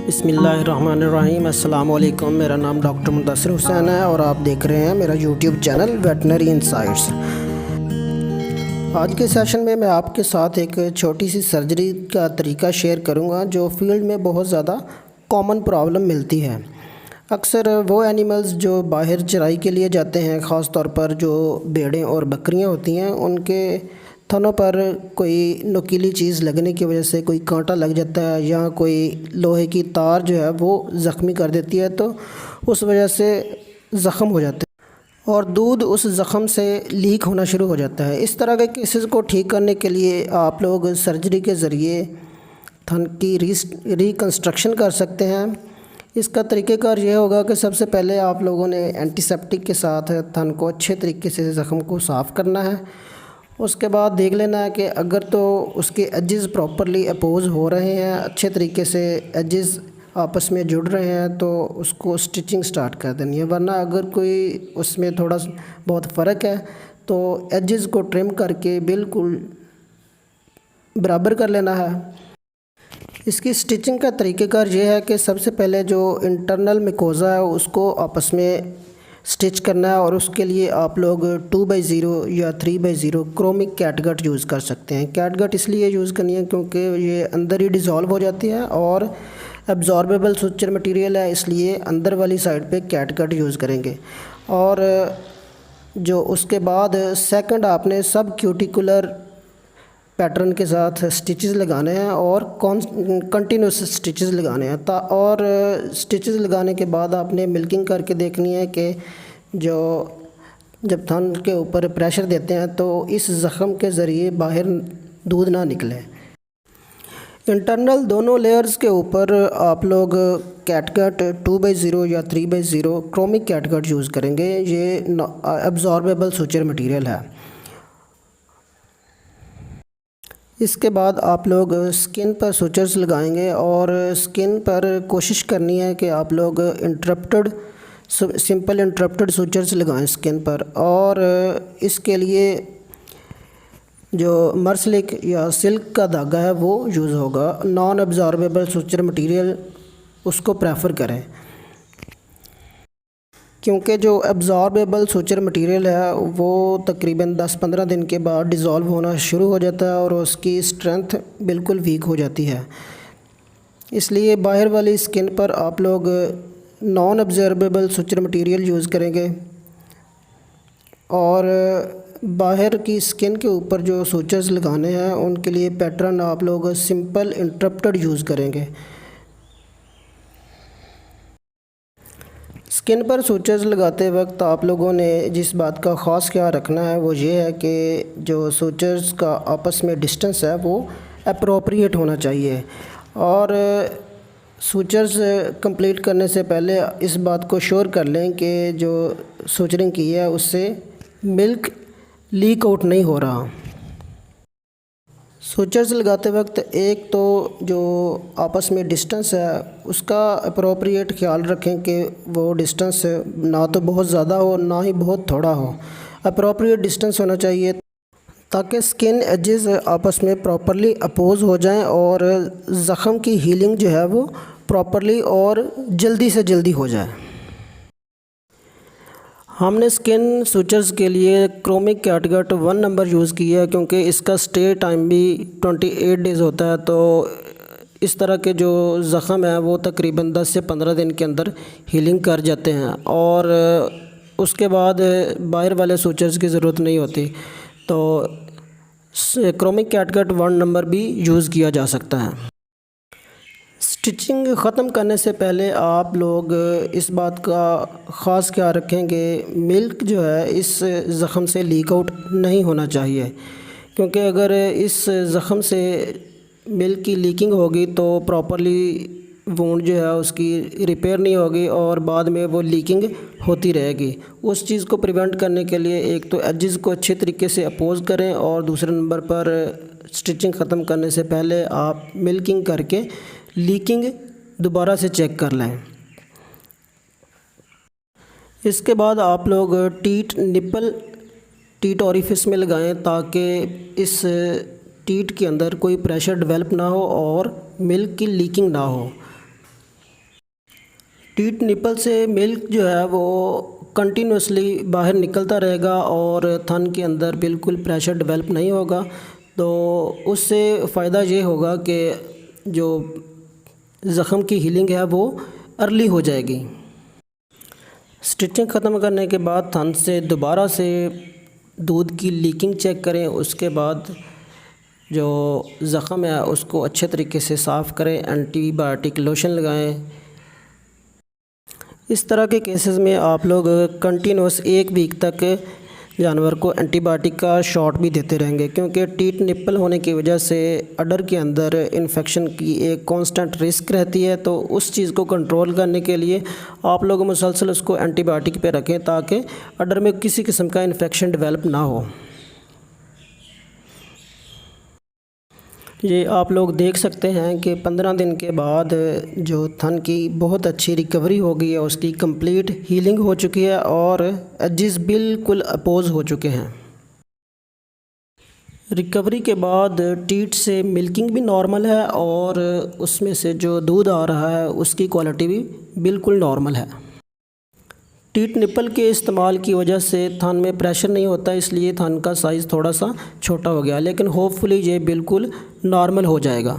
बिस्मिल्लाहिर्रहमानिर्रहीम। अस्सलाम वालेकुम। मेरा नाम डॉक्टर मुदस्सिर हुसैन है और आप देख रहे हैं मेरा यूट्यूब चैनल वेटनरी इनसाइट्स। आज के सेशन में मैं आपके साथ एक छोटी सी सर्जरी का तरीका शेयर करूंगा जो फील्ड में बहुत ज़्यादा कॉमन प्रॉब्लम मिलती है। अक्सर वो एनिमल्स जो बाहर चराई के लिए जाते हैं, ख़ास तौर पर जो भेड़ें और बकरियां होती हैं, उनके थनों पर कोई नुकीली चीज़ लगने की वजह से कोई कांटा लग जाता है या कोई लोहे की तार जो है वो ज़ख्मी कर देती है, तो उस वजह से ज़ख़म हो जाते हैं और दूध उस ज़ख़म से लीक होना शुरू हो जाता है। इस तरह के केसेस को ठीक करने के लिए आप लोग सर्जरी के ज़रिए थन की रिकंस्ट्रक्शन कर सकते हैं। इसका तरीक़ेकार ये होगा कि सबसे पहले आप लोगों ने एंटीसेप्टिक के साथ थन को अच्छे तरीके से ज़ख़म को साफ़ करना है। उसके बाद देख लेना है कि अगर तो उसके एजेस प्रॉपरली अपोज हो रहे हैं, अच्छे तरीके से एजेस आपस में जुड़ रहे हैं, तो उसको स्टिचिंग स्टार्ट कर देनी है। वरना अगर कोई उसमें थोड़ा बहुत फ़र्क है तो एजेस को ट्रिम करके बिल्कुल बराबर कर लेना है। इसकी स्टिचिंग का तरीक़ेकार ये है कि सबसे पहले जो इंटरनल मिकोज़ा है उसको आपस में स्टिच करना है और उसके लिए आप लोग 2/0 या 3/0 क्रोमिक कैटगट यूज़ कर सकते हैं। कैटगट इसलिए यूज़ करनी है क्योंकि ये अंदर ही डिज़ोल्व हो जाती है और एब्जॉर्बेबल सुचर मटेरियल है, इसलिए अंदर वाली साइड पे कैटगट यूज़ करेंगे। और जो उसके बाद सेकंड आपने सब क्यूटिकुलर पैटर्न के साथ स्टिचेस लगाने हैं और कंटिन्यूस स्टिचेस लगाने हैं। और स्टिचेस लगाने के बाद आपने मिल्किंग करके देखनी है कि जब थन के ऊपर प्रेशर देते हैं तो इस ज़ख़म के ज़रिए बाहर दूध ना निकले। इंटरनल दोनों लेयर्स के ऊपर आप लोग कैटगट 2/0 या 3/0 क्रोमिक कैटगट यूज़ करेंगे। ये एब्जॉर्बेबल सुचर मटेरियल है। इसके बाद आप लोग स्किन पर सुचर्स लगाएंगे और स्किन पर कोशिश करनी है कि आप लोग सिंपल इंटरप्टेड सुचर्स लगाएं स्किन पर। और इसके लिए जो मर्सलिक या सिल्क का धागा है वो यूज़ होगा। नॉन एब्जॉर्बेबल सुचर मटेरियल उसको प्रेफर करें, क्योंकि जो एब्जॉर्बेबल सुचर मटेरियल है वो तकरीबन 10-15 दिन के बाद डिज़ोल्व होना शुरू हो जाता है और उसकी स्ट्रेंथ बिल्कुल वीक हो जाती है। इसलिए बाहर वाली स्किन पर आप लोग non absorbable suture material use करेंगे और बाहर की स्किन के ऊपर जो सुचर्स लगाने हैं उनके लिए पैटर्न आप लोग सिंपल इंटरप्टेड यूज़ करेंगे। स्किन पर सुचर्स लगाते वक्त आप लोगों ने जिस बात का ख़ास ख्याल रखना है वो ये है कि जो सुचर्स का आपस में डिस्टेंस है वो अप्रोप्रिएट होना चाहिए। और सुचर्स कंप्लीट करने से पहले इस बात को श्योर कर लें कि जो सुचरिंग की है उससे मिल्क लीक आउट नहीं हो रहा। सुचर्स लगाते वक्त एक तो जो आपस में डिस्टेंस है उसका अप्रोप्रिएट ख्याल रखें कि वो डिस्टेंस ना तो बहुत ज़्यादा हो ना ही बहुत थोड़ा हो। अप्रोप्रिएट डिस्टेंस होना चाहिए ताकि स्किन एजेस आपस में प्रॉपरली अपोज हो जाएं और ज़ख़म की हीलिंग जो है वो प्रॉपरली और जल्दी से जल्दी हो जाए। हमने स्किन सुचर्स के लिए क्रोमिक कैटगट 1 नंबर यूज़ किया है क्योंकि इसका स्टे टाइम भी 28 डेज़ होता है, तो इस तरह के जो ज़ख़म है वो तकरीबन 10 से 15 दिन के अंदर हीलिंग कर जाते हैं और उसके बाद बाहर वाले सुचर्स की ज़रूरत नहीं होती। तो क्रोमिक कैटगट 1 नंबर भी यूज़ किया जा सकता है। स्टिचिंग ख़त्म करने से पहले आप लोग इस बात का ख़ास ख्याल रखें कि मिल्क जो है इस ज़ख़म से लीक आउट नहीं होना चाहिए, क्योंकि अगर इस ज़ख़म से मिल्क की लीकिंग होगी तो प्रॉपरली वुंड जो है उसकी रिपेयर नहीं होगी और बाद में वो लीकिंग होती रहेगी। उस चीज़ को प्रिवेंट करने के लिए एक तो एजेस को अच्छे तरीके से अपोज करें और दूसरे नंबर पर स्टिचिंग ख़त्म करने से पहले आप मिल्किंग करके लीकिंग दोबारा से चेक कर लें। इसके बाद आप लोग टीट ऑरिफिस में लगाएं ताकि इस टीट के अंदर कोई प्रेशर डेवलप ना हो और मिल्क की लीकिंग ना हो। टीट निपल से मिल्क जो है वो कंटिन्यूसली बाहर निकलता रहेगा और थन के अंदर बिल्कुल प्रेशर डेवलप नहीं होगा, तो उससे फ़ायदा ये होगा कि जो ज़ख़म की हीलिंग है वो अर्ली हो जाएगी। स्टिचिंग ख़त्म करने के बाद थन से दोबारा से दूध की लीकिंग चेक करें। उसके बाद जो ज़ख़म है उसको अच्छे तरीके से साफ़ करें, एंटीबायोटिक लोशन लगाएं। इस तरह के केसेस में आप लोग कंटिन्यूस 1 वीक तक जानवर को एंटीबायोटिक का शॉट भी देते रहेंगे, क्योंकि टीट निप्पल होने की वजह से अडर के अंदर इन्फेक्शन की एक कांस्टेंट रिस्क रहती है। तो उस चीज़ को कंट्रोल करने के लिए आप लोग मुसलसल उसको एंटीबायोटिक पे रखें ताकि अडर में किसी किस्म का इन्फेक्शन डेवलप ना हो। ये आप लोग देख सकते हैं कि 15 दिन के बाद जो थन की बहुत अच्छी रिकवरी हो गई है, उसकी कंप्लीट हीलिंग हो चुकी है और एजेस बिल्कुल अपोज हो चुके हैं। रिकवरी के बाद टीट से मिल्किंग भी नॉर्मल है और उसमें से जो दूध आ रहा है उसकी क्वालिटी भी बिल्कुल नॉर्मल है। टीट निप्पल के इस्तेमाल की वजह से थन में प्रेशर नहीं होता, इसलिए थन का साइज़ थोड़ा सा छोटा हो गया, लेकिन होपफुली ये बिल्कुल नॉर्मल हो जाएगा।